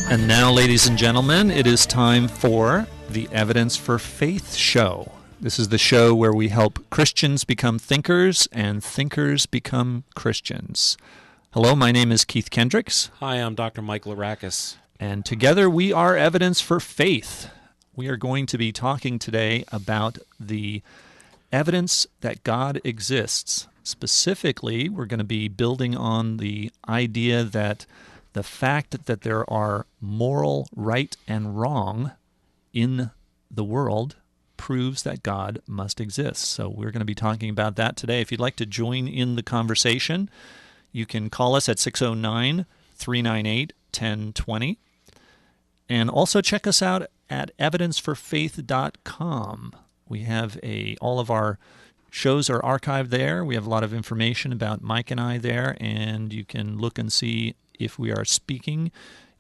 And now, ladies and gentlemen, it is time for the Evidence for Faith show. This is the show where we help Christians become thinkers and thinkers become Christians. Hello, my name is Keith Kendricks. Hi, I'm Dr. Michael Arakis. And together we are Evidence for Faith. We are going to be talking today about the evidence that God exists. Specifically, we're going to be building on the idea that the fact that there are moral right and wrong in the world proves that God must exist. So we're going to be talking about that today. If you'd like to join in the conversation, you can call us at 609-398-1020. And also check us out at evidenceforfaith.com. We have all of our shows are archived there. We have a lot of information about Mike and I there, and you can look and see if we are speaking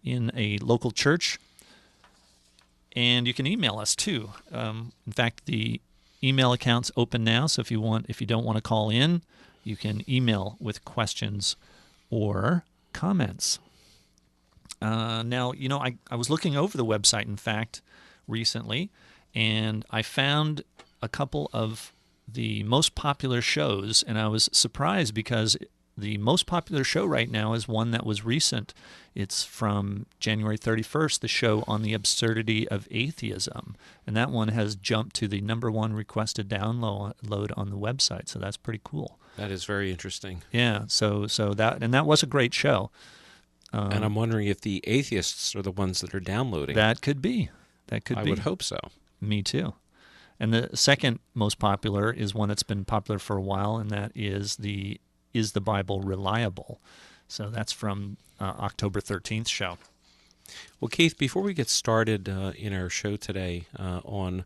in a local church. And you can email us too. In fact, the email account's open now, so if you don't want to call in, you can email with questions or comments. Now, I was looking over the website, in fact, recently, and I found a couple of the most popular shows, and I was surprised because the most popular show right now is one that was recent. It's from January 31st, the show on the absurdity of atheism, and that one has jumped to the number one requested download on the website, so that's pretty cool. That is very interesting. Yeah, so that was a great show. And I'm wondering if the atheists are the ones that are downloading. That could be. I would hope so. Me too. And the second most popular is one that's been popular for a while, and that is the Bible reliable? So that's from October 13th show. Well, Keith, before we get started in our show today on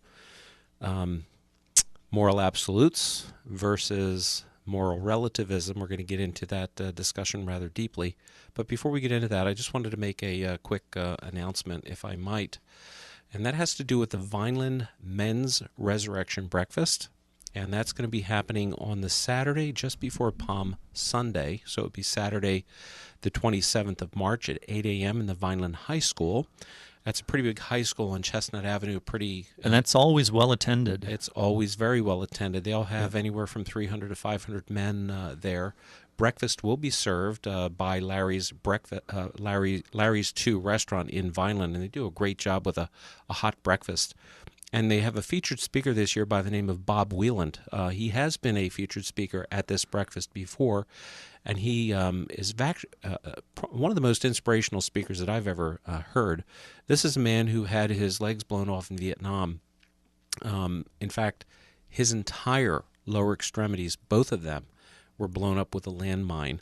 moral absolutes versus moral relativism, we're going to get into that discussion rather deeply. But before we get into that, I just wanted to make a quick announcement, if I might. And that has to do with the Vineland Men's Resurrection Breakfast. And that's going to be happening on the Saturday just before Palm Sunday. So it would be Saturday the 27th of March at 8 a.m. in the Vineland High School. That's a pretty big high school on Chestnut Avenue. And that's always well attended. It's always very well attended. They'll have anywhere from 300 to 500 men there. Breakfast will be served by Larry's 2 restaurant in Vineland, and they do a great job with a hot breakfast. And they have a featured speaker this year by the name of Bob Wieland. He has been a featured speaker at this breakfast before, and he is one of the most inspirational speakers that I've ever heard. This is a man who had his legs blown off in Vietnam. In fact, his entire lower extremities, both of them, were blown up with a landmine.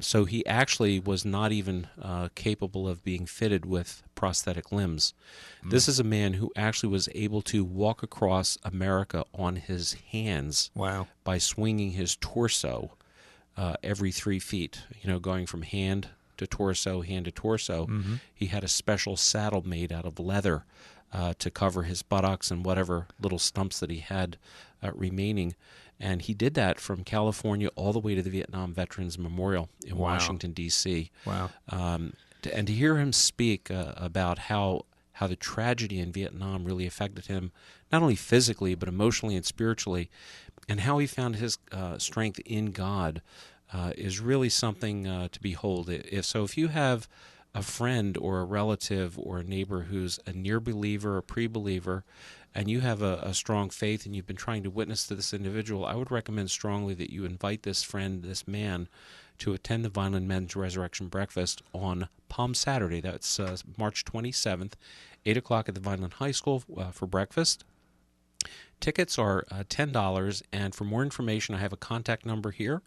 So he actually was not even capable of being fitted with prosthetic limbs. This is a man who actually was able to walk across America on his hands by swinging his torso every 3 feet, going from hand to torso, hand to torso. Mm-hmm. He had a special saddle made out of leather to cover his buttocks and whatever little stumps that he had remaining. And he did that from California all the way to the Vietnam Veterans Memorial in Washington, D.C. Wow. And to hear him speak about how the tragedy in Vietnam really affected him, not only physically, but emotionally and spiritually, and how he found his strength in God is really something to behold. If you have a friend or a relative or a neighbor who's a near believer, a pre-believer, and you have a strong faith and you've been trying to witness to this individual, I would recommend strongly that you invite this friend, this man, to attend the Vineland Men's Resurrection Breakfast on Palm Saturday. That's March 27th, 8 o'clock at the Vineland High School for breakfast. Tickets are $10, and for more information, I have a contact number here,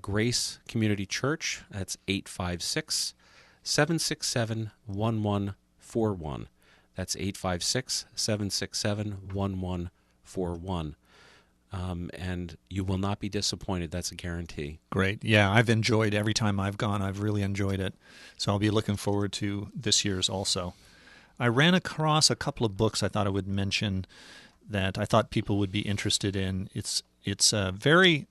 Grace Community Church. That's 856-767-1141. That's 856-767-1141. And you will not be disappointed. That's a guarantee. Great. Yeah, I've enjoyed every time I've gone. I've really enjoyed it. So I'll be looking forward to this year's also. I ran across a couple of books I thought I would mention that I thought people would be interested in. It's a very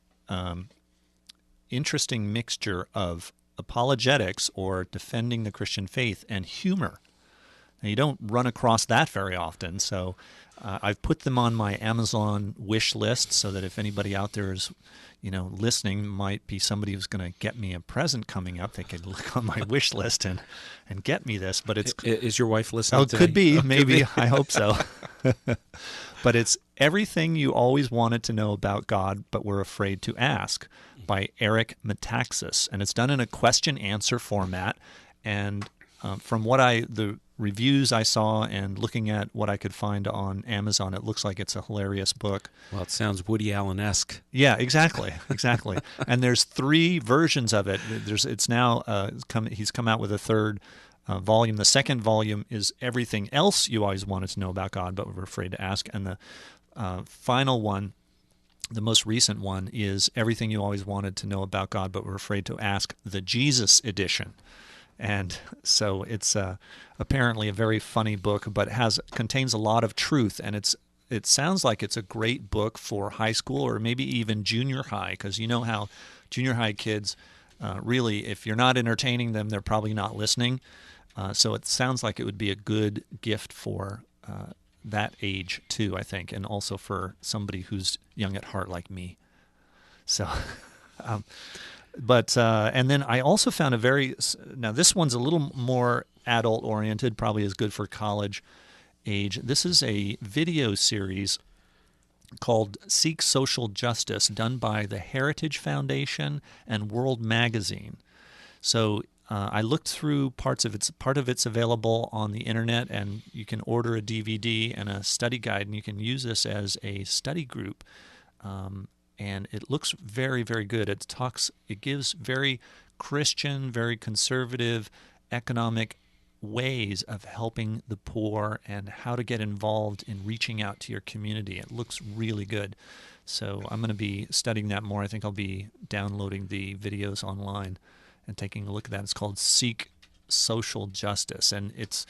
interesting mixture of apologetics, or defending the Christian faith, and humor. Now, you don't run across that very often, so I've put them on my Amazon wish list so that if anybody out there is, listening, might be somebody who's going to get me a present coming up, they could look on my wish list and get me this. But is your wife listening? Oh, it could be, maybe. I hope so. But it's Everything You Always Wanted to Know About God But Were Afraid to Ask by Eric Metaxas, and it's done in a question-answer format. And from the reviews I saw and looking at what I could find on Amazon, it looks like it's a hilarious book. Well, it sounds Woody Allen-esque. Yeah, exactly. And there's 3 versions of it. It's now he's come out with a third volume. The second volume is Everything Else You Always Wanted to Know About God But Were Afraid to Ask, and the final one, the most recent one, is Everything You Always Wanted to Know About God But Were Afraid to Ask, the Jesus edition. And so it's apparently a very funny book, but contains a lot of truth, and it sounds like it's a great book for high school or maybe even junior high, because you know how junior high kids really, if you're not entertaining them, they're probably not listening. So it sounds like it would be a good gift for that age too, I think, and also for somebody who's young at heart like me. So. And then I also found now this one's a little more adult oriented, probably is good for college age. This is a video series called Seek Social Justice, done by the Heritage Foundation and World Magazine. So I looked through part of it's available on the internet, and you can order a DVD and a study guide, and you can use this as a study group. And it looks very, very good. It gives very Christian, very conservative economic ways of helping the poor and how to get involved in reaching out to your community. It looks really good. So I'm going to be studying that more. I think I'll be downloading the videos online and taking a look at that. It's called Seek Social Justice. And it's,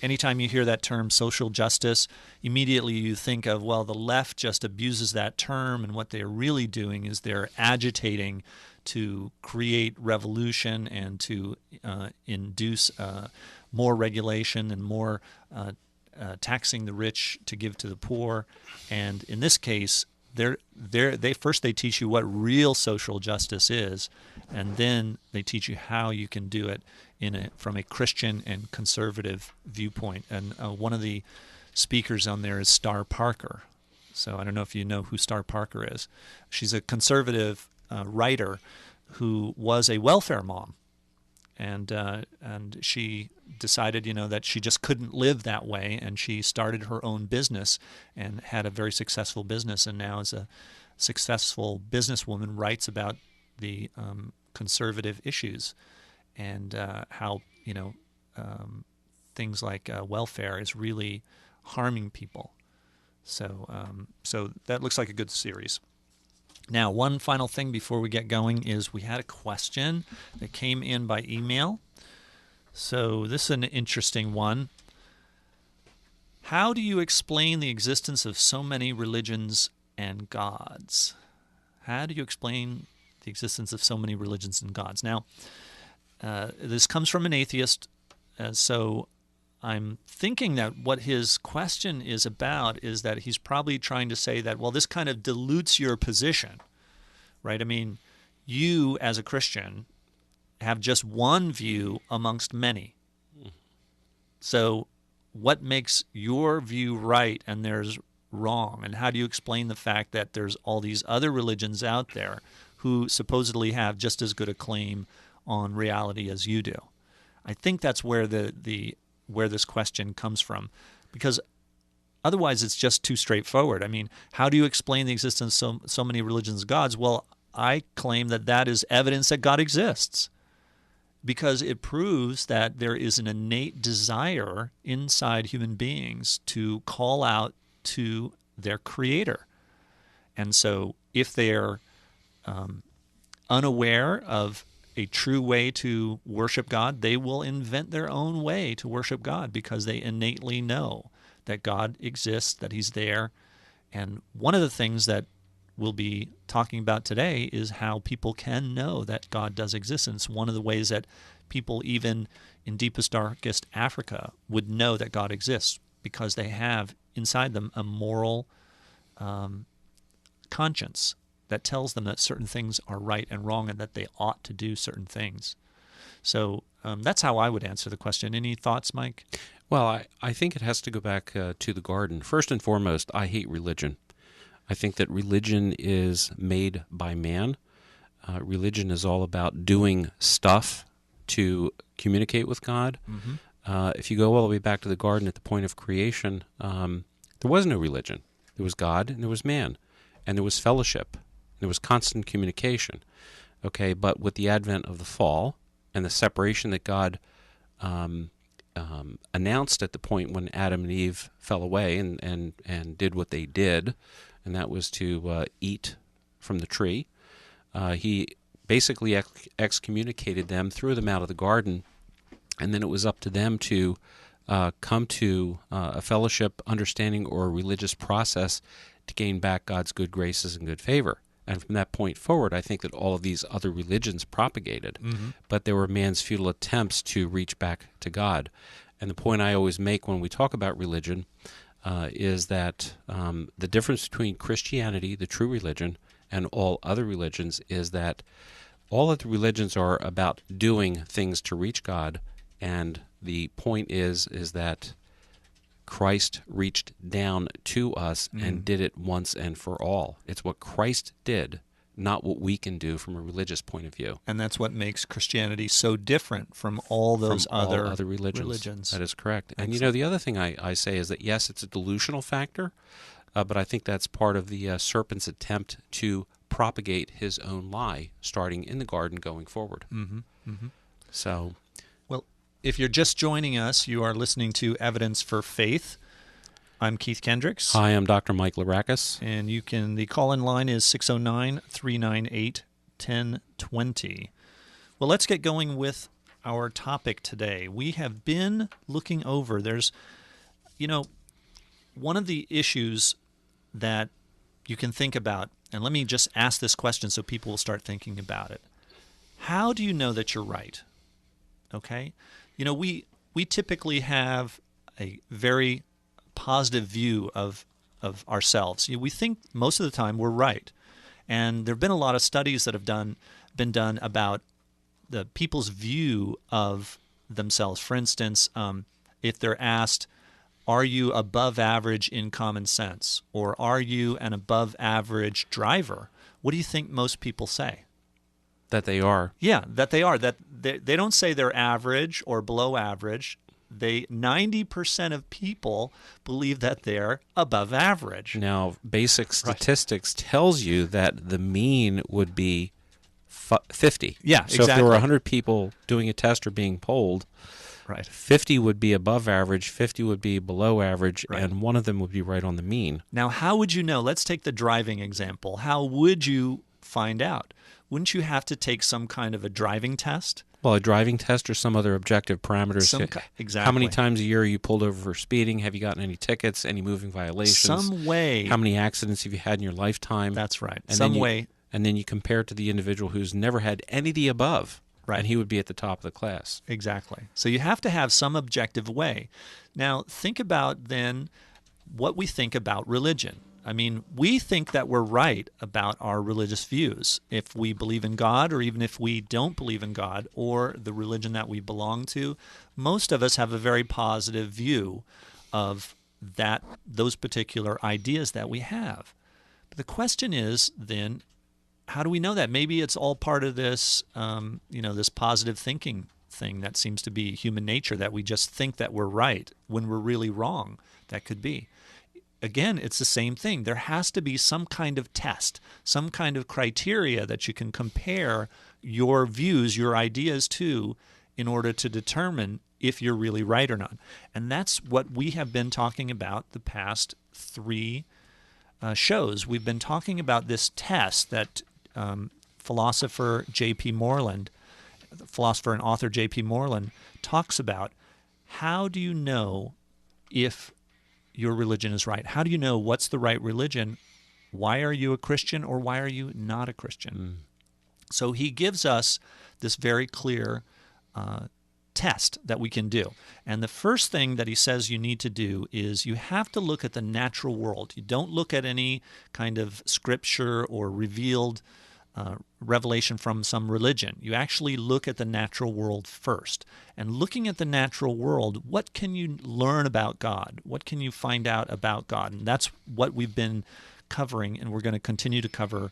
anytime you hear that term social justice, immediately you think of, well, the left just abuses that term, and what they're really doing is they're agitating to create revolution and to induce more regulation and more taxing the rich to give to the poor. And in this case, they first teach you what real social justice is, and then they teach you how you can do it from a Christian and conservative viewpoint. And one of the speakers on there is Star Parker. So I don't know if you know who Star Parker is. She's a conservative writer who was a welfare mom, and she decided, that she just couldn't live that way, and she started her own business and had a very successful business, and now as a successful businesswoman writes about the conservative issues and how things like welfare is really harming people. So that looks like a good series. Now, one final thing before we get going is we had a question that came in by email. So this is an interesting one. How do you explain the existence of so many religions and gods? How do you explain the existence of so many religions and gods? Now, this comes from an atheist, so I'm thinking that what his question is about is that he's probably trying to say that, well, this kind of dilutes your position, right? I mean, you as a Christian have just one view amongst many. So what makes your view right and theirs wrong? And how do you explain the fact that there's all these other religions out there who supposedly have just as good a claim on reality as you do? I think that's where where this question comes from, because otherwise it's just too straightforward. I mean, how do you explain the existence of so many religions and gods? Well, I claim that is evidence that God exists, because it proves that there is an innate desire inside human beings to call out to their Creator. And so if they're unaware of a true way to worship God, they will invent their own way to worship God, because they innately know that God exists, that He's there. And one of the things that we'll be talking about today is how people can know that God does exist. And it's one of the ways that people, even in deepest, darkest Africa, would know that God exists, because they have inside them a moral conscience that tells them that certain things are right and wrong and that they ought to do certain things. So that's how I would answer the question. Any thoughts, Mike? Well, I think it has to go back to the garden. First and foremost, I hate religion. I think that religion is made by man. Religion is all about doing stuff to communicate with God. Mm-hmm. If you go all the way back to the garden at the point of creation, there was no religion. There was God and there was man, and there was fellowship. There was constant communication. Okay, but with the advent of the fall and the separation that God announced at the point when Adam and Eve fell away and did what they did, and that was to eat from the tree, he basically excommunicated them, threw them out of the garden, and then it was up to them to come to a fellowship, understanding, or a religious process to gain back God's good graces and good favor. And from that point forward, I think that all of these other religions propagated, Mm-hmm. but they were man's futile attempts to reach back to God. And the point I always make when we talk about religion is that the difference between Christianity, the true religion, and all other religions is that all of the religions are about doing things to reach God, and the point is that Christ reached down to us and did it once and for all. It's what Christ did, not what we can do from a religious point of view. And that's what makes Christianity so different from all those From all other religions. That is correct. And Excellent. the other thing I say is that, yes, it's a delusional factor, but I think that's part of the serpent's attempt to propagate his own lie, starting in the garden going forward. Mm-hmm. Mm-hmm. So, well, if you're just joining us, you are listening to Evidence for Faith. I'm Keith Kendricks. hi, I'm Dr. Mike Larakis. And the call-in line is 609-398-1020. Well, let's get going with our topic today. We have been looking over, one of the issues that you can think about, and let me just ask this question so people will start thinking about it. How do you know that you're right? Okay? We typically have a very positive view of ourselves. We think most of the time we're right. And there have been a lot of studies that have been done about the people's view of themselves. For instance, if they're asked, are you above average in common sense? Or are you an above average driver? What do you think most people say? That they are. Yeah, that they are. That they don't say they're average or below average. 90% of people believe that they're above average. Now, basic statistics tells you that the mean would be 50. Yeah, so exactly. if there were 100 people doing a test or being polled, Right. 50 would be above average, 50 would be below average, Right. and one of them would be right on the mean. Now, how would you know? Let's take the driving example. How would you find out? Wouldn't you have to take some kind of a driving test? Well, a driving test or some other objective parameters. Exactly. How many times a year are you pulled over for speeding? Have you gotten any tickets, any moving violations? Some way. How many accidents have you had in your lifetime? That's right. And Some way. And then you compare it to the individual who's never had any of the above. Right. And he would be at the top of the class. Exactly. So you have to have some objective way. Now, think about then what we think about religion. I mean, we think that we're right about our religious views. If we believe in God, or even if we don't believe in God or the religion that we belong to, most of us have a very positive view of those particular ideas that we have. But the question is then, how do we know that? Maybe it's all part of this, this positive thinking thing that seems to be human nature, that we just think that we're right when we're really wrong. That could be. Again, it's the same thing. There has to be some kind of test, some kind of criteria that you can compare your views, your ideas to, in order to determine if you're really right or not. And that's what we have been talking about the past 3 shows. We've been talking about this test that philosopher and author J.P. Moreland talks about. How do you know if your religion is right? How do you know what's the right religion why are you a Christian or why are you not a Christian? So he gives us this very clear test that we can do. And the first thing that he says you need to do is you have to look at the natural world. You don't look at any kind of scripture or revealed revelation from some religion. You actually look at the natural world first. And looking at the natural world, what can you learn about God? What can you find out about God? And that's what we've been covering, and we're going to continue to cover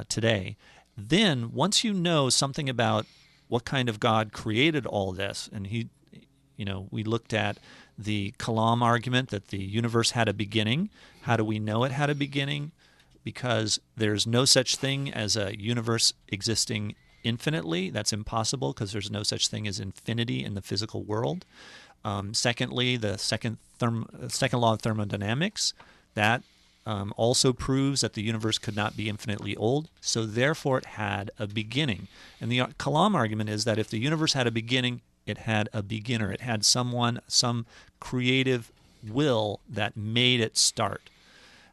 today. Then, once you know something about what kind of God created all this, and we looked at the Kalam argument that the universe had a beginning. How do we know it had a beginning? Because there's no such thing as a universe existing infinitely. That's impossible because there's no such thing as infinity in the physical world. Secondly, the second law of thermodynamics, that also proves that the universe could not be infinitely old, so therefore it had a beginning. And the Kalam argument is that if the universe had a beginning, it had a beginner. It had some creative will that made it start.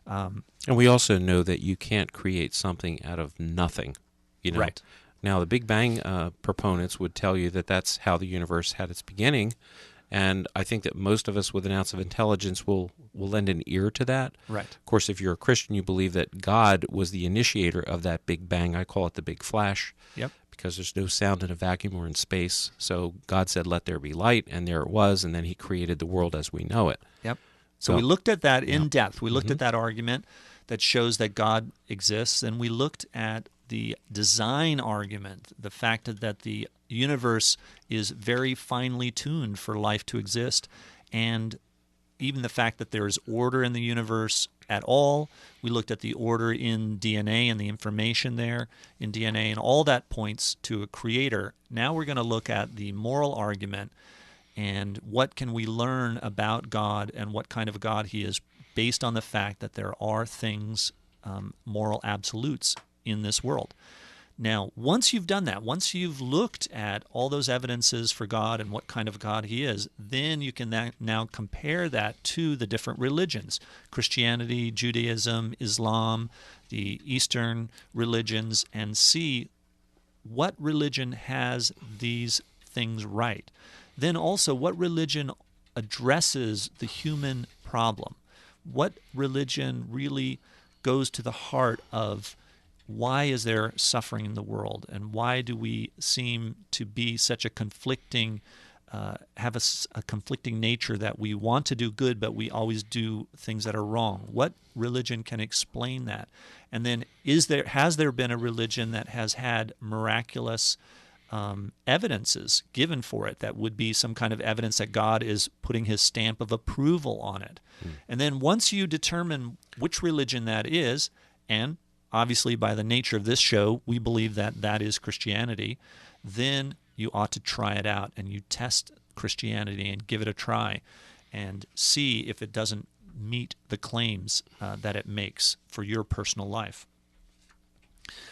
And we also know that you can't create something out of nothing. Right. Now, the Big Bang proponents would tell you that that's how the universe had its beginning, and I think that most of us with an ounce of intelligence will lend an ear to that. Right. Of course, if you're a Christian, you believe that God was the initiator of that Big Bang. I call it the Big Flash. Yep. Because there's no sound in a vacuum or in space. So God said, let there be light, and there it was, and then he created the world as we know it. Yep. So we looked at that in depth. We looked Mm-hmm. at that argument that shows that God exists, and we looked at the design argument, the fact that the universe is very finely tuned for life to exist, and even the fact that there is order in the universe at all. We looked at the order in DNA and the information there in DNA, and all that points to a creator. Now we're going to look at the moral argument and what can we learn about God and what kind of God he is based on the fact that there are things, moral absolutes in this world. Now, once you've done that, once you've looked at all those evidences for God and what kind of God he is, then you can now compare that to the different religions, Christianity, Judaism, Islam, the Eastern religions, and see what religion has these things right. Then also, what religion addresses the human problem? What religion really goes to the heart of why is there suffering in the world, and why do we seem to be such a conflicting, have a conflicting nature that we want to do good, but we always do things that are wrong? What religion can explain that? And then has there been a religion that has had miraculous evidences given for it that would be some kind of evidence that God is putting his stamp of approval on it? And then once you determine which religion that is, and obviously by the nature of this show, we believe that that is Christianity, then you ought to try it out and you test Christianity and give it a try and see if it doesn't meet the claims that it makes for your personal life.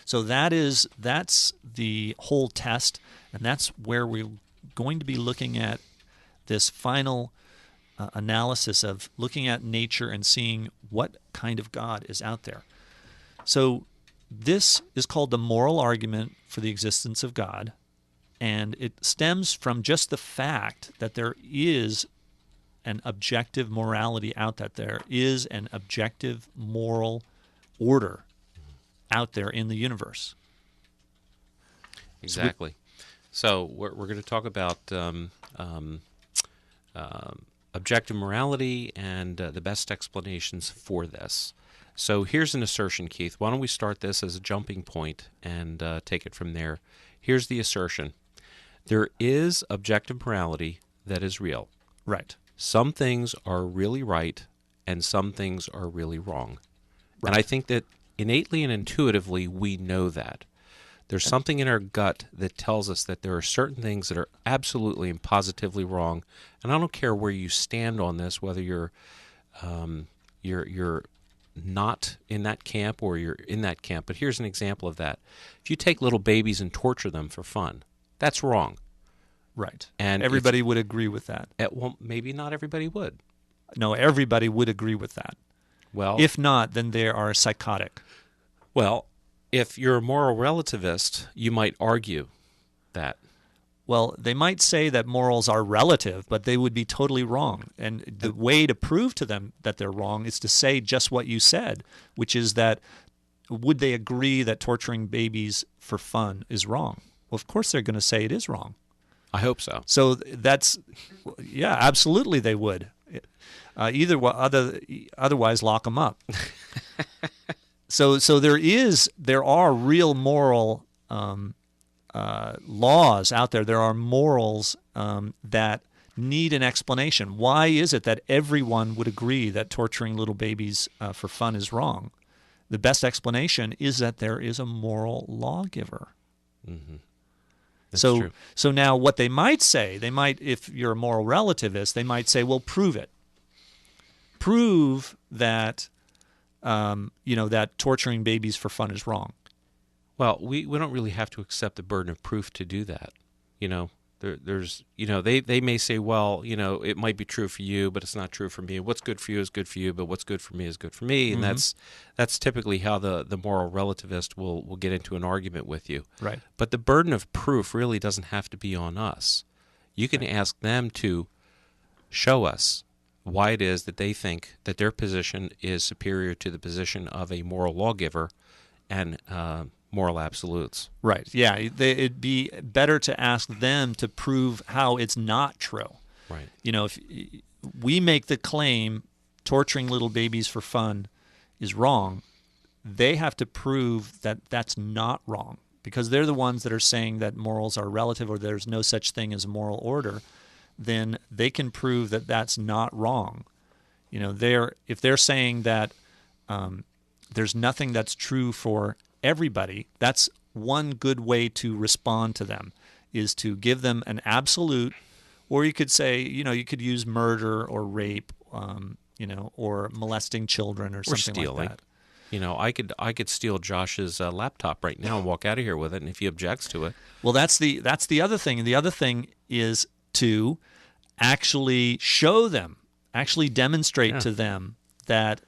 So that's the whole test, and that's where we're going to be looking at this final analysis of looking at nature and seeing what kind of God is out there. So this is called the moral argument for the existence of God, and it stems from just the fact that there is an objective morality out there. There is an objective moral order out there in the universe. Exactly. So we're going to talk about objective morality and the best explanations for this. So here's an assertion, Keith. Why don't we start this as a jumping point and take it from there? Here's the assertion. There is objective morality that is real. Right. Some things are really right and some things are really wrong. Right. And I think that innately and intuitively we know that. There's something in our gut that tells us that there are certain things that are absolutely and positively wrong. And I don't care where you stand on this, whether you're not in that camp or you're in that camp. But here's an example of that. If you take little babies and torture them for fun, that's wrong. Right. And everybody would agree with that. Well, maybe not everybody would. No, everybody would agree with that. Well, If not, then they are psychotic. well, if you're a moral relativist, you might argue that. Well, they might say that morals are relative, but they would be totally wrong. And the way to prove to them that they're wrong is to say just what you said, which is that would they agree that torturing babies for fun is wrong? Well, of course they're going to say it is wrong. I hope so. So that's, yeah, absolutely they would. Otherwise, lock them up. So there are real moral laws out there. There are morals that need an explanation. Why is it that everyone would agree that torturing little babies for fun is wrong? The best explanation is that there is a moral lawgiver. Mm-hmm. That's true. So now what they might say, if you're a moral relativist, they might say, well, prove it. Prove that, that torturing babies for fun is wrong. Well, we don't really have to accept the burden of proof to do that. They may say, well, it might be true for you, but it's not true for me. What's good for you is good for you, but what's good for me is good for me. And that's typically how the moral relativist will get into an argument with you. Right. But the burden of proof really doesn't have to be on us. You can ask them to show us why it is that they think that their position is superior to the position of a moral lawgiver and moral absolutes. Right. Yeah. It'd be better to ask them to prove how it's not true. Right. If we make the claim torturing little babies for fun is wrong, they have to prove that that's not wrong, because they're the ones that are saying that morals are relative or there's no such thing as a moral order. Then they can prove that that's not wrong. If they're saying that there's nothing that's true for everybody, that's one good way to respond to them, is to give them an absolute, or you could say, you could use murder or rape, or molesting children or something stealing. like that. I could steal Josh's laptop right now and walk out of here with it, and if he objects to it. Well, that's the other thing. And the other thing is to actually show them, actually demonstrate to them that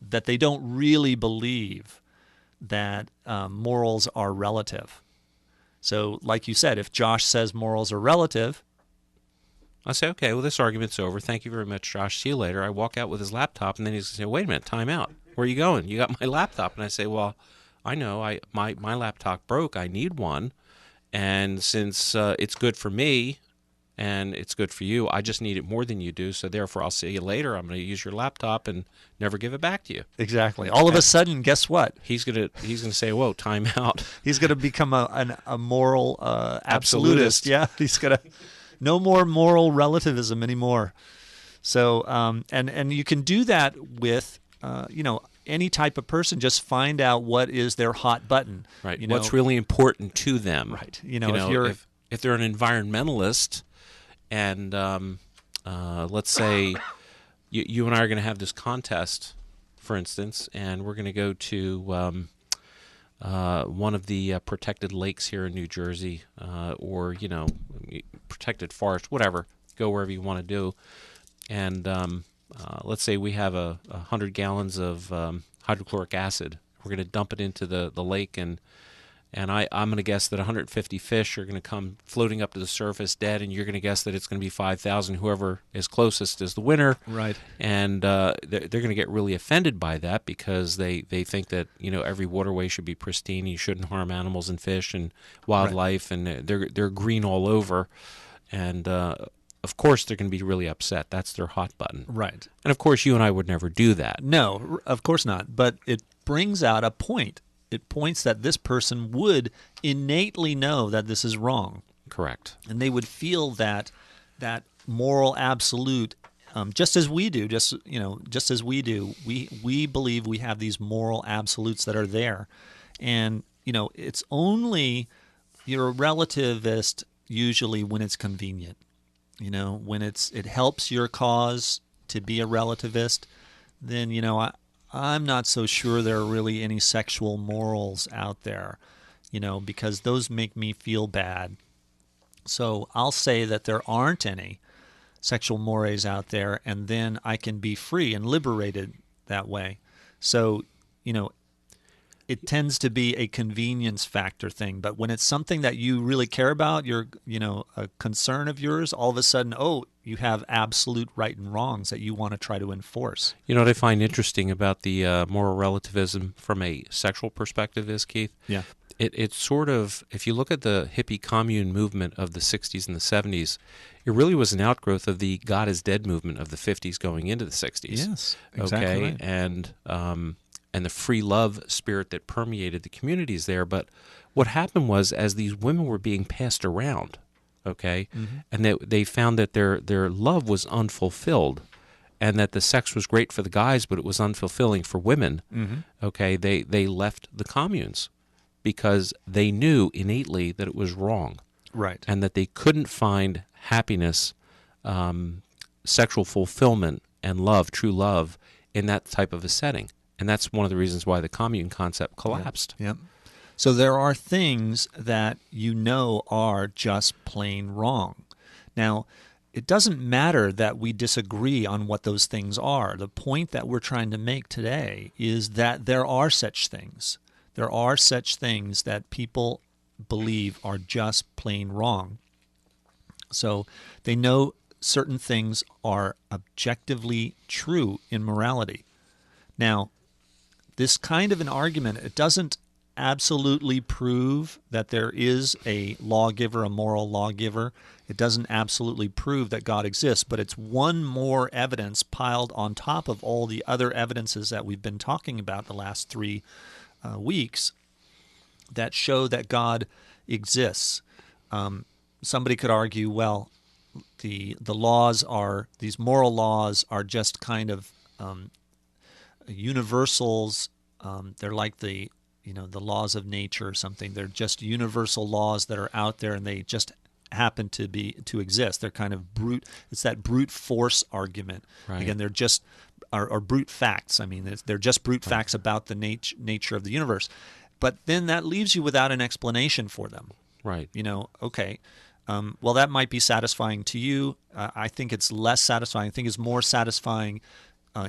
they don't really believe that morals are relative. So, like you said, if Josh says morals are relative, I say, okay, well, this argument's over. Thank you very much, Josh. See you later. I walk out with his laptop, and then he's going to say, wait a minute, time out. Where are you going? You got my laptop. And I say, well, I know. My laptop broke. I need one. And since it's good for me and it's good for you, I just need it more than you do. So therefore, I'll see you later. I'm going to use your laptop and never give it back to you. Exactly. All of a sudden, guess what? He's gonna say, whoa, time out. He's going to become a moral absolutist. Yeah, he's going to no more moral relativism anymore. So and you can do that with any type of person. Just find out what is their hot button. Right. What's really important to them. Right. If they're an environmentalist, and let's say you and I are going to have this contest, for instance, and we're going to go to one of the protected lakes here in New Jersey, or protected forest, whatever. Go wherever you want to do, and let's say we have 100 gallons of hydrochloric acid. We're going to dump it into the lake, and I'm going to guess that 150 fish are going to come floating up to the surface dead, and you're going to guess that it's going to be 5,000. Whoever is closest is the winner. Right. And they're going to get really offended by that, because they think that every waterway should be pristine. You shouldn't harm animals and fish and wildlife, right. And they're green all over. And of course they're going to be really upset. That's their hot button. Right. And of course you and I would never do that. No, of course not. But it brings out a point. It points that this person would innately know that this is wrong. Correct. And they would feel that moral absolute, just as we do. Just as we do. We believe we have these moral absolutes that are there, and it's only you're a relativist usually when it's convenient. When it helps your cause to be a relativist, then I'm not so sure there are really any sexual morals out there, because those make me feel bad. So I'll say that there aren't any sexual mores out there, and then I can be free and liberated that way. So, you know, it tends to be a convenience factor thing. But when it's something that you really care about, a concern of yours, all of a sudden, you have absolute right and wrongs that you want to try to enforce. You know what I find interesting about the moral relativism from a sexual perspective is, Keith? Yeah. It's sort of, if you look at the hippie commune movement of the 60s and the 70s, it really was an outgrowth of the God is Dead movement of the 50s going into the 60s. Yes, exactly right. And the free love spirit that permeated the communities there. But what happened was, as these women were being passed around, and they found that their love was unfulfilled, and that the sex was great for the guys, but it was unfulfilling for women, they left the communes because they knew innately that it was wrong. Right. And that they couldn't find happiness, sexual fulfillment, and love, true love, in that type of a setting. And that's one of the reasons why the commune concept collapsed. Yep. So there are things that are just plain wrong. Now, it doesn't matter that we disagree on what those things are. The point that we're trying to make today is that there are such things. There are such things that people believe are just plain wrong. So they know certain things are objectively true in morality. Now, this kind of an argument, it doesn't absolutely prove that there is a lawgiver, a moral lawgiver. It doesn't absolutely prove that God exists, but it's one more evidence piled on top of all the other evidences that we've been talking about the last 3 weeks that show that God exists. Somebody could argue, well, the laws these moral laws are just kind of universals. They're like the laws of nature or something. They're just universal laws that are out there, and they just happen to exist. They're kind of brute. It's that brute force argument. Right. Again, they're just are brute facts. I mean, they're just brute facts about the nature of the universe. But then that leaves you without an explanation for them. Right. Okay. Well, that might be satisfying to you. I think it's less satisfying. I think it's more satisfying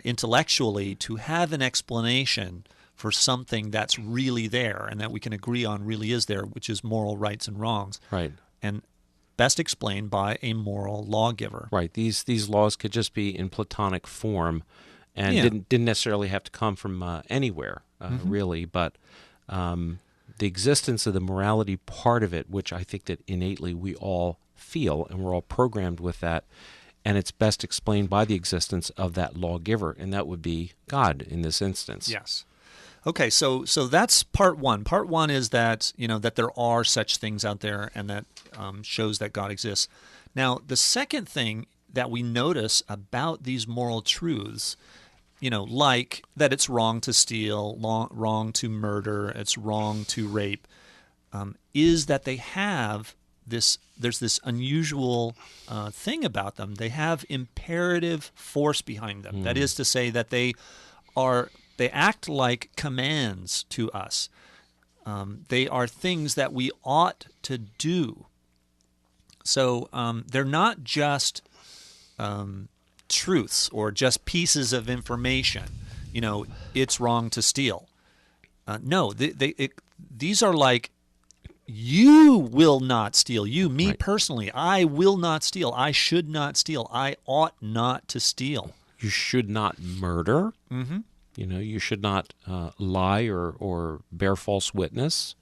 intellectually to have an explanation for something that's really there and that we can agree on really is there, which is moral rights and wrongs. Right. And best explained by a moral lawgiver. Right. These laws could just be in Platonic form and didn't necessarily have to come from anywhere, really. But the existence of the morality part of it, which I think that innately we all feel, and we're all programmed with that, and it's best explained by the existence of that lawgiver, and that would be God in this instance. Yes. Okay, so that's part one. Part one is that that there are such things out there, and that shows that God exists. Now, the second thing that we notice about these moral truths, like that it's wrong to steal, wrong to murder, it's wrong to rape, is that they have this. There's this unusual thing about them. They have imperative force behind them. That is to say that they act like commands to us. They are things that we ought to do. So they're not just truths or just pieces of information. It's wrong to steal. No, these are like, you will not steal. Me right. personally, I will not steal. I should not steal. I ought not to steal. You should not murder. Mm-hmm. You should not lie or bear false witness.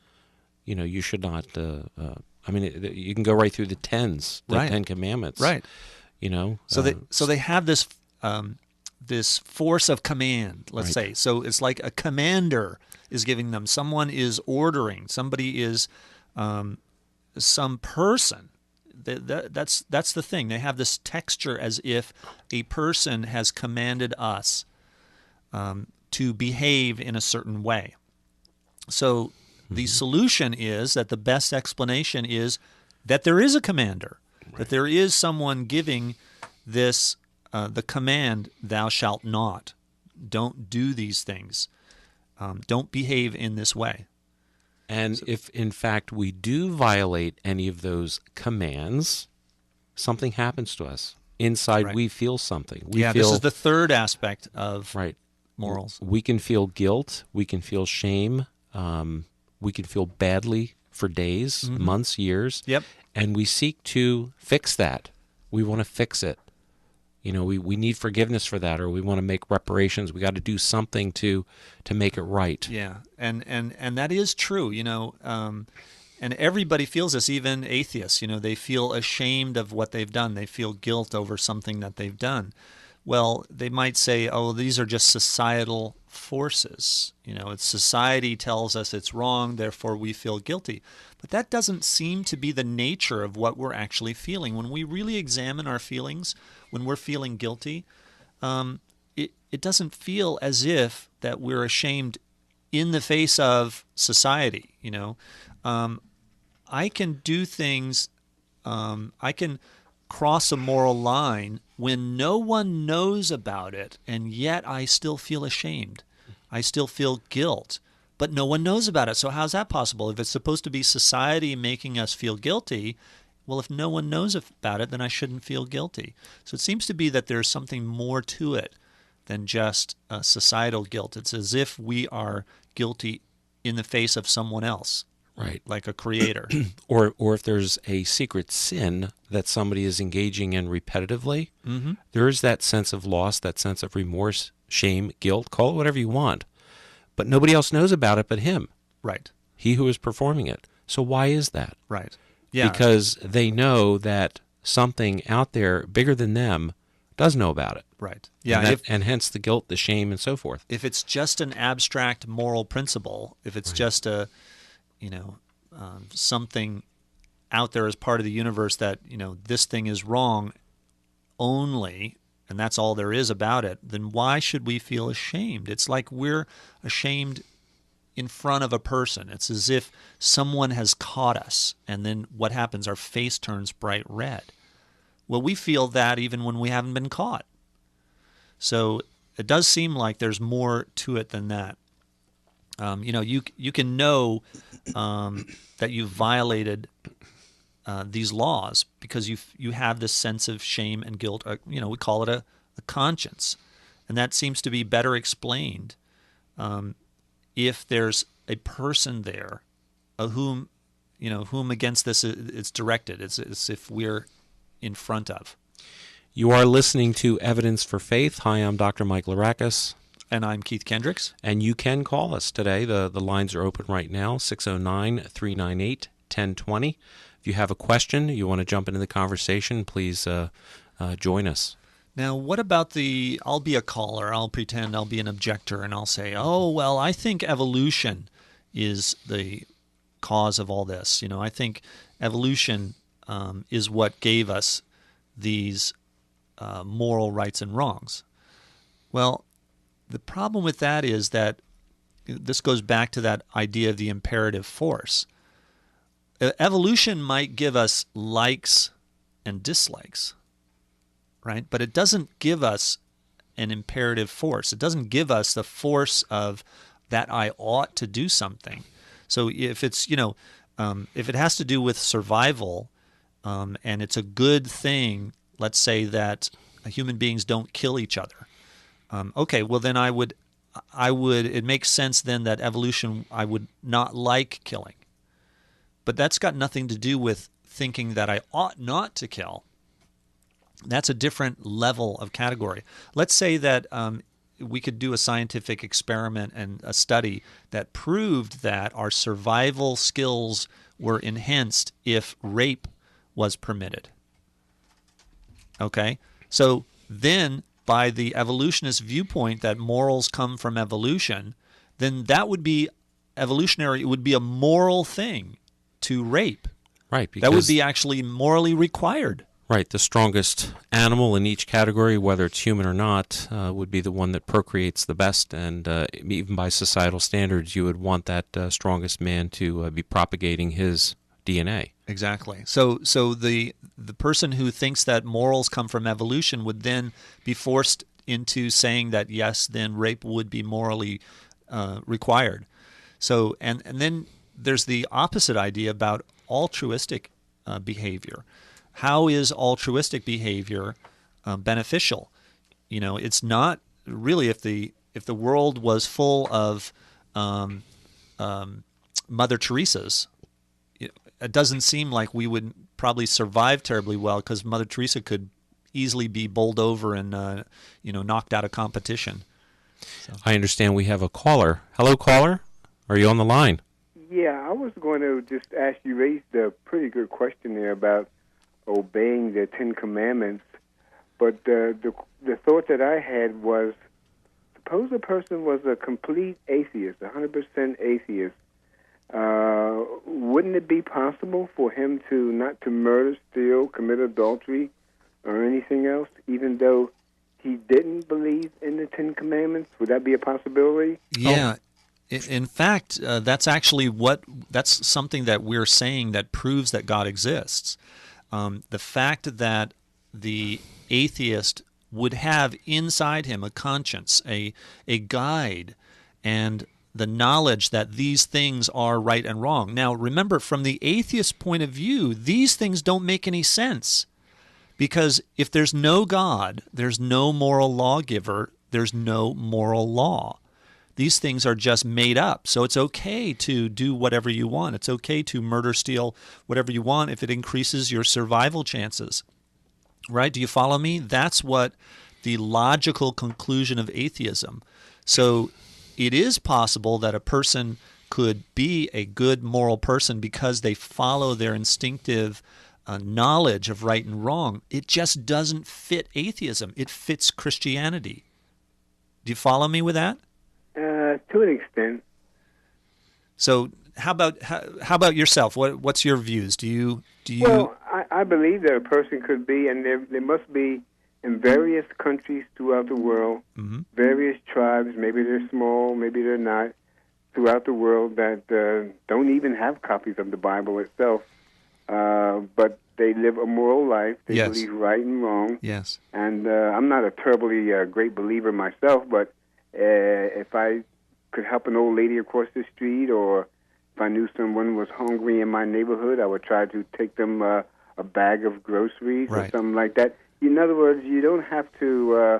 You should not. You can go right through the tens, the right. 10 Commandments. Right. So they have this this force of command. Let's right. say. So it's like a commander is giving them. Someone is ordering. Somebody is some person. That's the thing. They have this texture as if a person has commanded us to behave in a certain way. So the solution is that the best explanation is that there is a commander, right. That there is someone giving this the command, thou shalt not. Don't do these things. Don't behave in this way. And if, in fact, we do violate any of those commands, something happens to us. Inside, right. we feel something. This is the third aspect of right. morals. We can feel guilt. We can feel shame. We can feel badly for days, months, years. Yep. And we seek to fix that. We want to fix it. We need forgiveness for that, or we want to make reparations. We got to do something to make it right. Yeah, and that is true. And everybody feels this, even atheists. They feel ashamed of what they've done. They feel guilt over something that they've done. Well, they might say, oh, these are just societal forces. It's society tells us it's wrong, therefore we feel guilty. But that doesn't seem to be the nature of what we're actually feeling. When we really examine our feelings, when we're feeling guilty, it doesn't feel as if that we're ashamed in the face of society. I can do things, I can cross a moral line when no one knows about it, and yet I still feel ashamed. I still feel guilt, but no one knows about it. So how's that possible? If it's supposed to be society making us feel guilty, well, if no one knows about it, then I shouldn't feel guilty. So it seems to be that there's something more to it than just societal guilt. It's as if we are guilty in the face of someone else. Right. Like a creator. Or if there's a secret sin that somebody is engaging in repetitively, there is that sense of loss, that sense of remorse, shame, guilt, call it whatever you want. But nobody else knows about it but him. Right. He who is performing it. So why is that? Right. Yeah. Because they know that something out there bigger than them does know about it. Right. Yeah. And hence the guilt, the shame, and so forth. If it's just an abstract moral principle, if it's just a something out there as part of the universe that, this thing is wrong only, and that's all there is about it, then why should we feel ashamed? It's like we're ashamed in front of a person. It's as if someone has caught us, and then what happens? Our face turns bright red. Well, we feel that even when we haven't been caught. So it does seem like there's more to it than that. You can know that you've violated these laws because you have this sense of shame and guilt. We call it a conscience, and that seems to be better explained if there's a person there whom against this it's directed. It's if we're in front of. You are listening to Evidence for Faith. Hi, I'm Dr. Mike Larakis. And I'm Keith Kendricks. And you can call us today. The lines are open right now, 609-398-1020. If you have a question, you want to jump into the conversation, please join us. Now, what about I'll be a caller, I'll pretend I'll be an objector, and I'll say, oh, well, I think evolution is the cause of all this. I think evolution is what gave us these moral rights and wrongs. Well, the problem with that is that this goes back to that idea of the imperative force. Evolution might give us likes and dislikes, right? But it doesn't give us an imperative force. It doesn't give us the force of that I ought to do something. So if it's, if it has to do with survival, and it's a good thing, let's say that human beings don't kill each other. Okay, well then I would, it makes sense then that evolution, I would not like killing. But that's got nothing to do with thinking that I ought not to kill. That's a different level of category. Let's say that we could do a scientific experiment and a study that proved that our survival skills were enhanced if rape was permitted. Okay? So then, by the evolutionist viewpoint that morals come from evolution, then that would be evolutionary. It would be a moral thing to rape. Right. That would be actually morally required. Right. The strongest animal in each category, whether it's human or not, would be the one that procreates the best. And even by societal standards, you would want that strongest man to be propagating his DNA. Exactly. So the person who thinks that morals come from evolution would then be forced into saying that, yes, then rape would be morally required. So and then there's the opposite idea about altruistic behavior. How is altruistic behavior beneficial? It's not really if if the world was full of Mother Teresa's, it doesn't seem like we would probably survive terribly well, because Mother Teresa could easily be bowled over and knocked out of competition. So. I understand we have a caller. Hello, caller. Are you on the line? Yeah, I was going to just ask you, raised a pretty good question there about obeying the Ten Commandments, but the thought that I had was, suppose a person was a complete atheist, 100% atheist. Wouldn't it be possible for him to not to murder, steal, commit adultery, or anything else, even though he didn't believe in the Ten Commandments? Would that be a possibility? Yeah. In fact, that's actually that's something that we're saying that proves that God exists. The fact that the atheist would have inside him a conscience, a guide, and the knowledge that these things are right and wrong. Now, remember, from the atheist point of view, these things don't make any sense. Because if there's no God, there's no moral lawgiver, there's no moral law. These things are just made up. So it's okay to do whatever you want. It's okay to murder, steal, whatever you want if it increases your survival chances. Right? Do you follow me? That's what the logical conclusion of atheism. So it is possible that a person could be a good moral person because they follow their instinctive knowledge of right and wrong. It just doesn't fit atheism. It fits Christianity. Do you follow me with that? To an extent. So how about yourself? What's your views? Do you? Well, I believe that a person could be, and there must be in various countries throughout the world, various tribes, maybe they're small, maybe they're not, throughout the world that don't even have copies of the Bible itself, but they live a moral life. They believe right and wrong. Yes. And I'm not a terribly great believer myself, but if I could help an old lady across the street, or if I knew someone was hungry in my neighborhood, I would try to take them a bag of groceries or something like that. In other words, you don't have to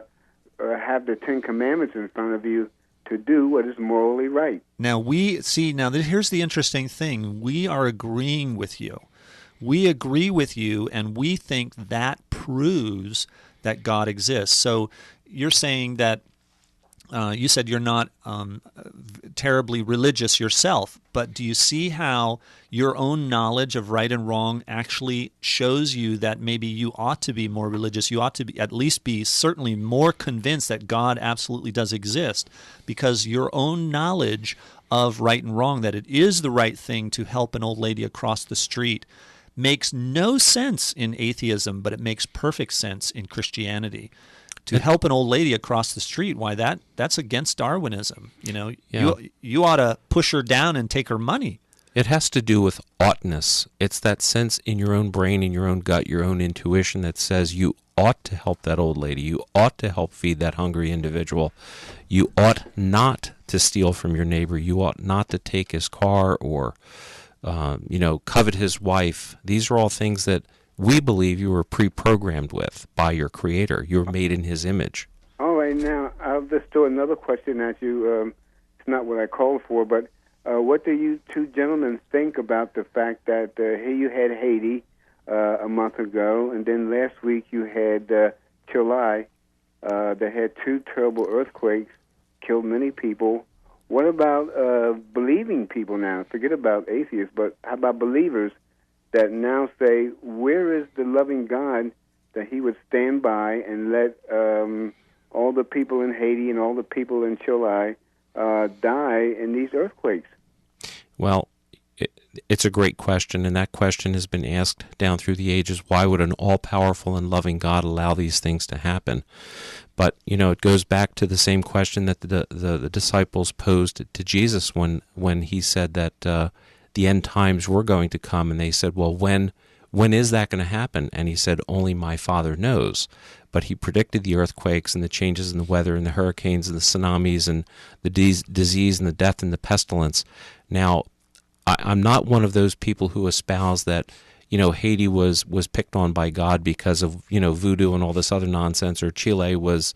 have the Ten Commandments in front of you to do what is morally right. Now, here's the interesting thing. We are agreeing with you. We agree with you, and we think that proves that God exists. So you're saying that you said you're not terribly religious yourself, but do you see how your own knowledge of right and wrong actually shows you that maybe you ought to be more religious? You ought to be, at least be certainly more convinced that God absolutely does exist, because your own knowledge of right and wrong, that it is the right thing to help an old lady across the street, makes no sense in atheism, but it makes perfect sense in Christianity. To help an old lady across the street, why that's against Darwinism. You ought to push her down and take her money. It has to do with oughtness. It's that sense in your own brain, in your own gut, your own intuition that says you ought to help that old lady. You ought to help feed that hungry individual. You ought not to steal from your neighbor. You ought not to take his car or, covet his wife. These are all things that we believe you were pre-programmed with by your Creator. You were made in His image. All right, now, I'll just throw another question at you. It's not what I called for, but what do you two gentlemen think about the fact that here you had Haiti a month ago, and then last week you had Chile that had two terrible earthquakes, killed many people. What about believing people now? Forget about atheists, but how about believers that now say, where is the loving God that He would stand by and let all the people in Haiti and all the people in Chile die in these earthquakes? Well, it's a great question, and that question has been asked down through the ages. Why would an all-powerful and loving God allow these things to happen? But, it goes back to the same question that the disciples posed to Jesus when He said that the end times were going to come, and they said, well, when is that going to happen? And He said, only my Father knows. But He predicted the earthquakes and the changes in the weather and the hurricanes and the tsunamis and the disease and the death and the pestilence. Now, I'm not one of those people who espouse that Haiti was picked on by God because of voodoo and all this other nonsense, or Chile was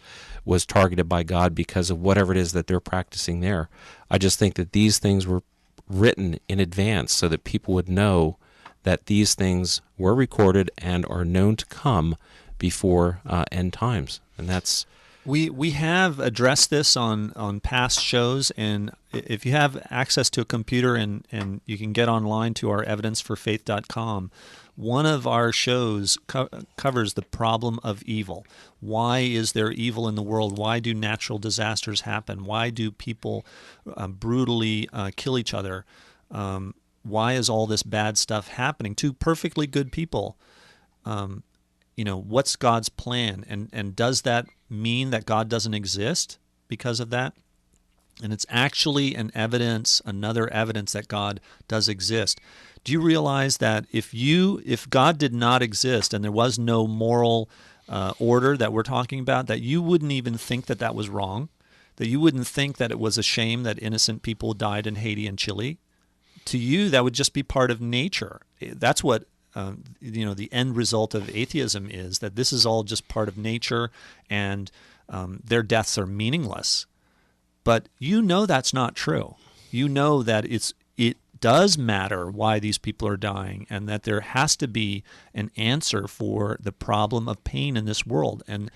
targeted by God because of whatever it is that they're practicing there. I just think that these things were written in advance so that people would know that these things were recorded and are known to come before end times. And that's... We have addressed this on past shows, and if you have access to a computer and you can get online to our evidenceforfaith.com, one of our shows covers the problem of evil. Why is there evil in the world? Why do natural disasters happen? Why do people brutally kill each other? Why is all this bad stuff happening to perfectly good people? What's God's plan? And does that mean that God doesn't exist because of that? And it's actually another evidence that God does exist. Do you realize that if God did not exist and there was no moral order that we're talking about, that you wouldn't even think that that was wrong, that you wouldn't think that it was a shame that innocent people died in Haiti and Chile? To you, that would just be part of nature. That's what the end result of atheism is, that this is all just part of nature, and their deaths are meaningless. But that's not true. That it does matter why these people are dying, and that there has to be an answer for the problem of pain in this world. And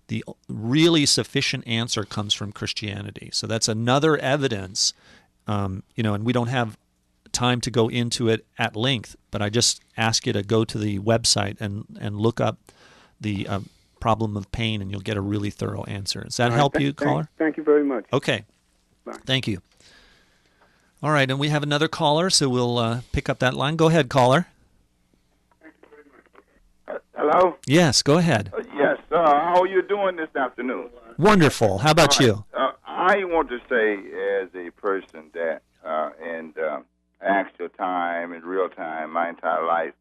the really sufficient answer comes from Christianity. So that's another evidence, and we don't have time to go into it at length, but I just ask you to go to the website and look up the problem of pain, and you'll get a really thorough answer. Does that help you, caller? Thank you very much. Okay. Bye. Thank you. All right, and we have another caller, so we'll pick up that line. Go ahead, caller. Hello? Yes, go ahead. Yes. How are you doing this afternoon? Wonderful. How about you? I want to say, as a person that actual time, in real time, my entire life,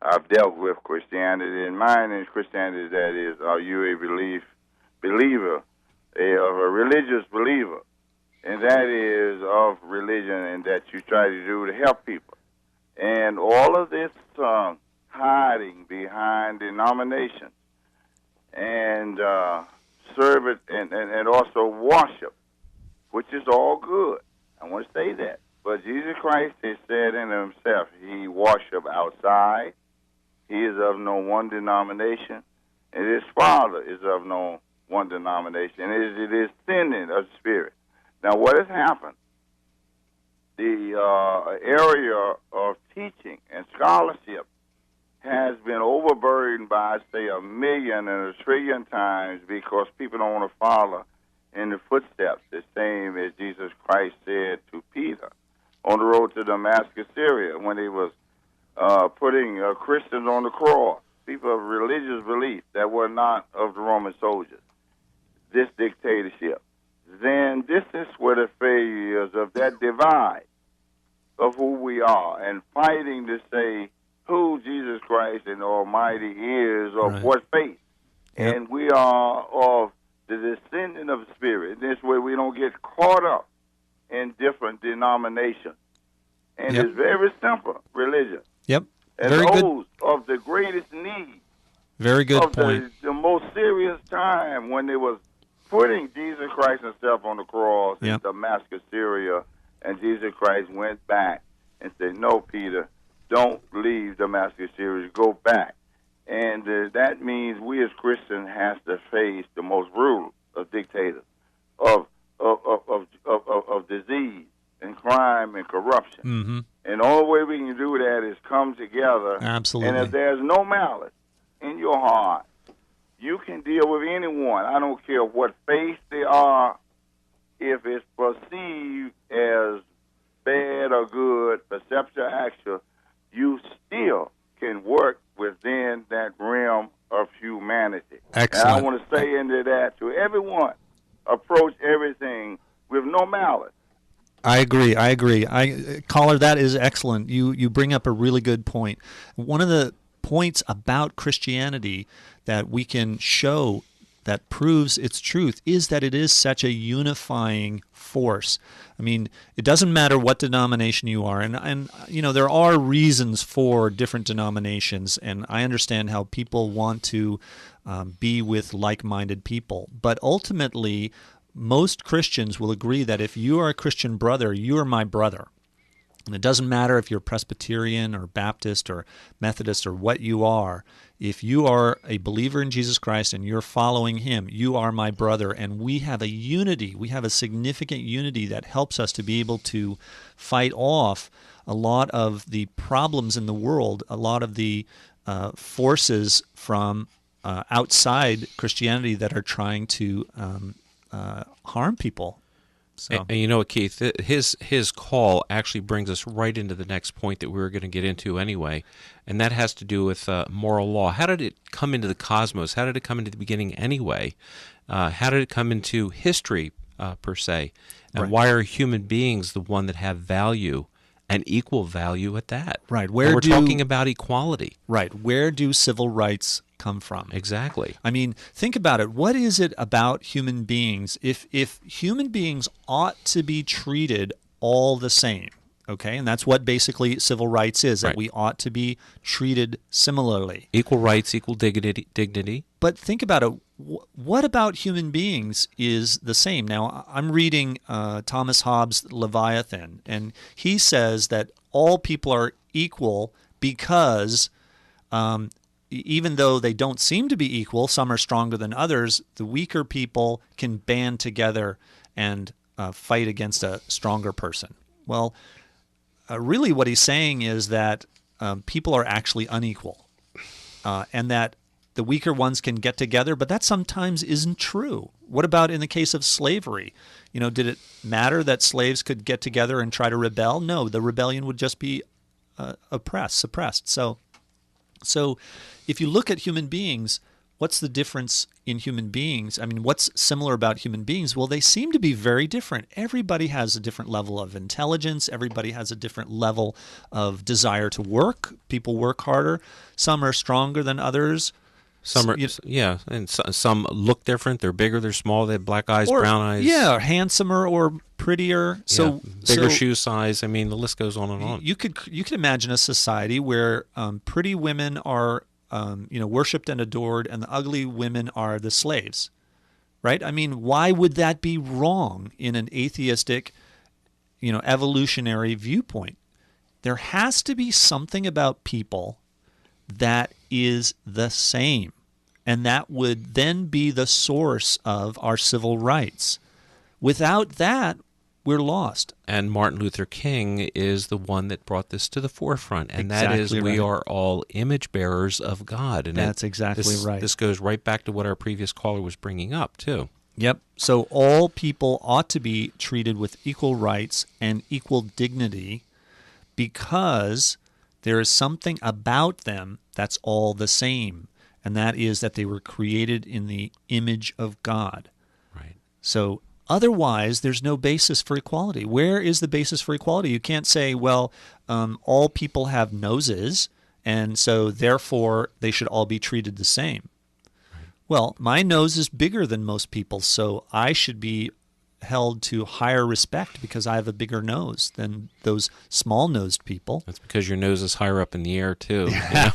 I've dealt with Christianity, and mine is Christianity, that is, are you a believer, a religious believer? And that is of religion, and that you try to do to help people. And all of this hiding behind denominations and service and also worship, which is all good. I want to say that. But Jesus Christ has said in himself, he worship outside. He is of no one denomination. And his Father is of no one denomination. And it is sending of the Spirit. Now, what has happened? The area of teaching and scholarship has been overburdened by, say, 1 million and 1 trillion times, because people don't want to follow in the footsteps, the same as Jesus Christ said to Peter on the road to Damascus, Syria, when he was putting Christians on the cross, people of religious belief that were not of the Roman soldiers, this dictatorship. Then this is where the failures of that divide of who we are, and fighting to say who Jesus Christ and the Almighty is, of right. what faith. Yep. And we are of the descendant of the Spirit. This way we don't get caught up in different denominations. And Yep. it's very simple, religion. Yep. And Very those good. of the greatest need, Very good of point. the most serious time, when they was putting Jesus Christ himself on the cross Yep. in Damascus, Syria, and Jesus Christ went back and said, no, Peter, don't leave Damascus, Syria, go back. And that means we as Christians have to face the most brutal of dictators, of disease and crime and corruption. Mm-hmm. And the only way we can do that is come together. Absolutely. And if there's no malice in your heart, you can deal with anyone. I don't care what faith they are. If it's perceived as bad or good, perception or actual, you still can work within that realm of humanity. Excellent. And I want to say into that to everyone, approach everything with no malice. I agree. Caller, that is excellent. You bring up a really good point. One of the points about Christianity that we can show that proves its truth is that it is such a unifying force. I mean, it doesn't matter what denomination you are, and you know, there are reasons for different denominations, and I understand how people want to be with like-minded people, but ultimately, most Christians will agree that if you are a Christian brother, you are my brother. And it doesn't matter if you're Presbyterian or Baptist or Methodist or what you are. If you are a believer in Jesus Christ and you're following him, you are my brother. And we have a unity. We have a significant unity that helps us to be able to fight off a lot of the problems in the world, a lot of the forces from outside Christianity that are trying to harm people. So. And you know what, Keith, his call actually brings us right into the next point that we were going to get into anyway, and that has to do with moral law. How did it come into the cosmos? How did it come into the beginning anyway? How did it come into history, per se? And Right. why are human beings the one that have value and equal value at that? Right. And we're talking about equality. Right. Where do civil rights come from? Exactly. I mean, think about it. What is it about human beings? If human beings ought to be treated all the same, okay? And that's what basically civil rights is, that Right. we ought to be treated similarly. Equal rights, equal dignity. But think about it. What about human beings is the same? Now, I'm reading Thomas Hobbes' Leviathan, and he says that all people are equal because even though they don't seem to be equal, some are stronger than others, the weaker people can band together and fight against a stronger person. Well, really what he's saying is that people are actually unequal, and that the weaker ones can get together, but that sometimes isn't true. What about in the case of slavery? You know, did it matter that slaves could get together and try to rebel? No, the rebellion would just be suppressed. So if you look at human beings, what's the difference in human beings? I mean, what's similar about human beings? Well, they seem to be very different. Everybody has a different level of intelligence. Everybody has a different level of desire to work. People work harder. Some are stronger than others. Some are, yeah, and some look different. They're bigger, they're small, they have black eyes, Or, brown eyes. yeah, handsomer or prettier. So bigger shoe size. I mean, the list goes on and on. You could imagine a society where pretty women are worshipped and adored, and the ugly women are the slaves, right? I mean, why would that be wrong in an atheistic, evolutionary viewpoint? There has to be something about people that is the same, and that would then be the source of our civil rights. Without that, we're lost. And Martin Luther King is the one that brought this to the forefront, and Exactly that is we right. are all image bearers of God. And That's exactly right. This goes right back to what our previous caller was bringing up, too. Yep. So all people ought to be treated with equal rights and equal dignity because there is something about them that's all the same, and that is that they were created in the image of God. Right. So otherwise, there's no basis for equality. Where is the basis for equality? You can't say, well, all people have noses, and so therefore they should all be treated the same. Right. Well, my nose is bigger than most people, so I should be held to higher respect because I have a bigger nose than those small-nosed people. That's because your nose is higher up in the air, too. You know?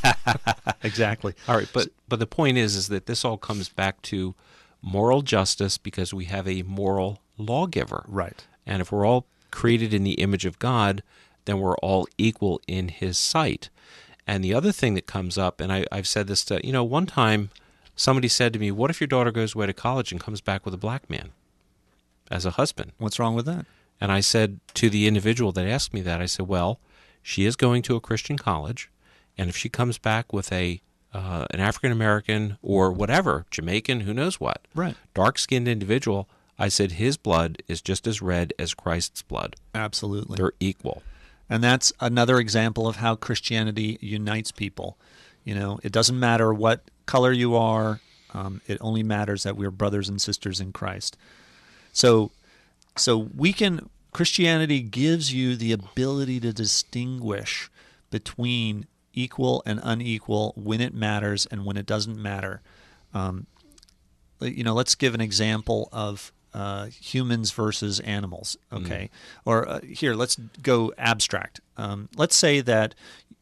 Exactly. All right, but the point is that this all comes back to moral justice because we have a moral lawgiver. Right. And if we're all created in the image of God, then we're all equal in his sight. And the other thing that comes up, and I've said this to, one time somebody said to me, what if your daughter goes away to college and comes back with a black man as a husband? What's wrong with that? And I said to the individual that asked me that, I said, well, she is going to a Christian college, and if she comes back with an African-American or whatever, Jamaican, who knows what, right, dark-skinned individual, I said his blood is just as red as Christ's blood. Absolutely. They're equal. And that's another example of how Christianity unites people. It doesn't matter what color you are. It only matters that we're brothers and sisters in Christ. So Christianity gives you the ability to distinguish between equal and unequal when it matters and when it doesn't matter. let's give an example of humans versus animals, okay? Or here, let's go abstract. Let's say that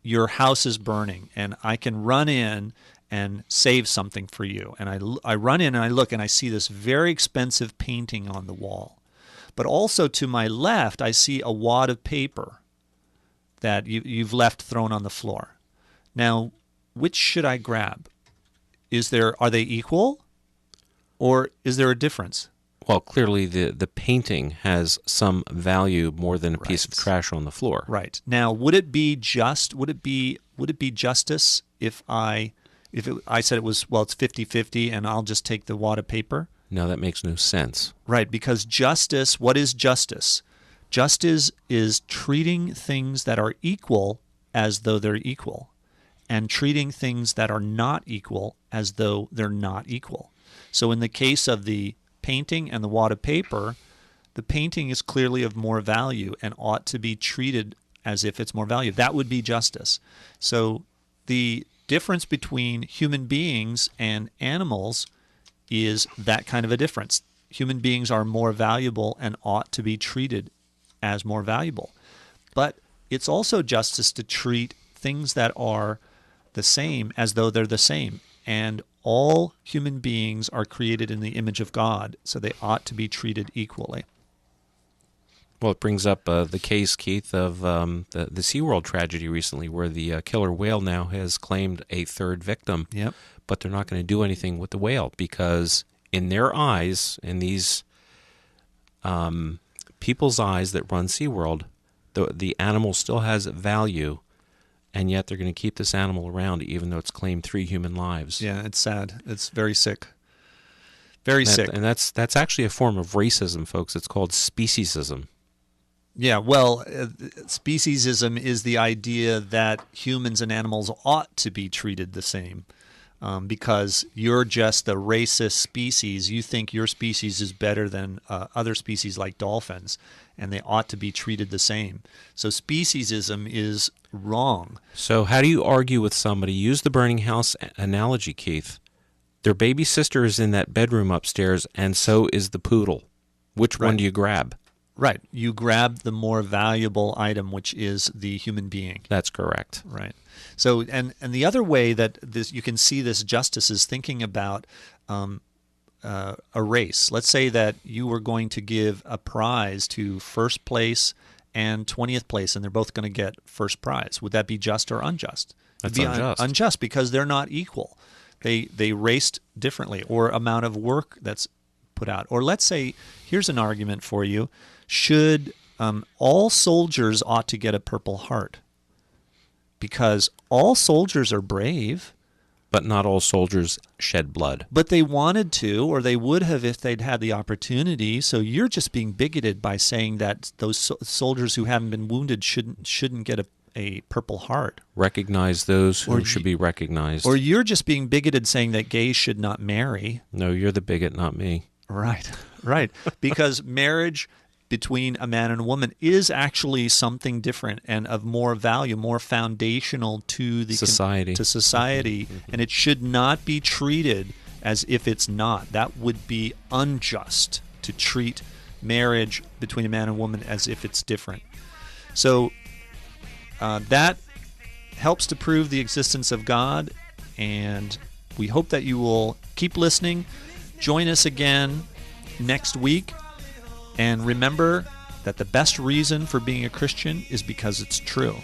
your house is burning, and I can run in and save something for you. And I run in and I look and I see this very expensive painting on the wall. But also to my left, I see a wad of paper that you've left thrown on the floor. Now, which should I grab? Are they equal, or is there a difference? Well, clearly the painting has some value more than a piece of trash on the floor. Right. Now, would it be justice if I said it was, well, it's 50-50 and I'll just take the wad of paper? No, that makes no sense. Right, because justice, what is justice? Justice is treating things that are equal as though they're equal, and treating things that are not equal as though they're not equal. So in the case of the painting and the wad of paper, the painting is clearly of more value and ought to be treated as if it's more value. That would be justice. So the difference between human beings and animals is that kind of a difference. Human beings are more valuable and ought to be treated as more valuable. But it's also justice to treat things that are the same as though they're the same. And all human beings are created in the image of God, so they ought to be treated equally. Well, it brings up the case, Keith, of the SeaWorld tragedy recently, where the killer whale now has claimed a third victim. Yep. But they're not going to do anything with the whale because in their eyes, in these people's eyes that run SeaWorld, the animal still has value, and yet they're going to keep this animal around even though it's claimed 3 human lives. Yeah, it's sad. It's very sick. Very sick. And that's actually a form of racism, folks. It's called speciesism. Yeah, well, speciesism is the idea that humans and animals ought to be treated the same. Because you're just a racist species. You think your species is better than other species like dolphins, and they ought to be treated the same. So speciesism is wrong. So how do you argue with somebody? Use the burning house analogy, Keith. Their baby sister is in that bedroom upstairs, and so is the poodle. Which one do you grab? Right. You grab the more valuable item, which is the human being. That's correct. Right. So, and the other way that you can see this justice is thinking about a race. Let's say that you were going to give a prize to first place and 20th place, and they're both going to get first prize. Would that be just or unjust? That's It'd be unjust. Unjust because they're not equal. They raced differently, or amount of work that's put out. Or let's say, here's an argument for you. Should all soldiers ought to get a Purple Heart? Because all soldiers are brave. But not all soldiers shed blood. But they wanted to, or they would have if they'd had the opportunity. So you're just being bigoted by saying that those soldiers who haven't been wounded shouldn't get a Purple Heart. Recognize those who should be recognized. Or you're just being bigoted saying that gays should not marry. No, you're the bigot, not me. Right. Because marriage between a man and a woman is actually something different and of more value, more foundational to the society, and it should not be treated as if it's not. That would be unjust to treat marriage between a man and a woman as if it's different. So that helps to prove the existence of God, and we hope that you will keep listening. Join us again next week. And remember that the best reason for being a Christian is because it's true.